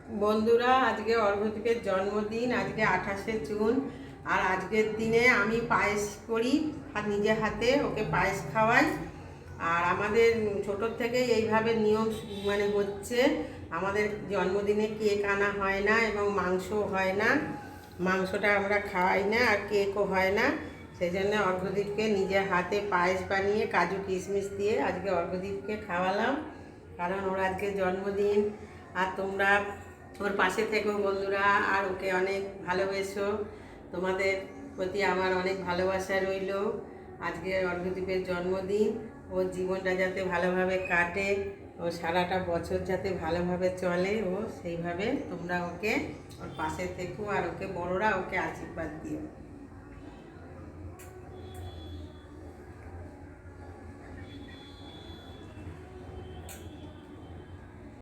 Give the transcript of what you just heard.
বন্ধুরা, আজকে অর্ঘদীপের জন্মদিন। আজকে 28শে জুন। আর আজকের দিনে আমি পায়েস করি আর নিজে হাতে ওকে পায়েস খাওয়াই। আর আমাদের ছোটোর থেকে এইভাবে নিয়ম হচ্ছে। আমাদের জন্মদিনে কেক আনা হয় না এবং মাংসও হয় না। মাংসটা আমরা খাওয়াই না আর কেকও হয় না। সেই জন্য অর্ঘদীপকে নিজের হাতে পায়েস বানিয়ে কাজু কিশমিশ দিয়ে আজকে অর্ঘদীপকে খাওয়ালাম, কারণ ওর আজকে জন্মদিন। আর তোমরা ওর পাশে থেকো বন্ধুরা, আর ওকে অনেক ভালোবেসো। তোমাদের প্রতি আমার অনেক ভালোবাসা রইল। আজকে অর্ঘদীপের জন্মদিন, ওর জীবনটা যাতে ভালোভাবে কাটে, ও সারাটা বছর যাতে ভালোভাবে চলে, ও সেইভাবে তোমরা ওকে ওর পাশে থেকো আর ওকে বড়রা ওকে আশীর্বাদ দিও।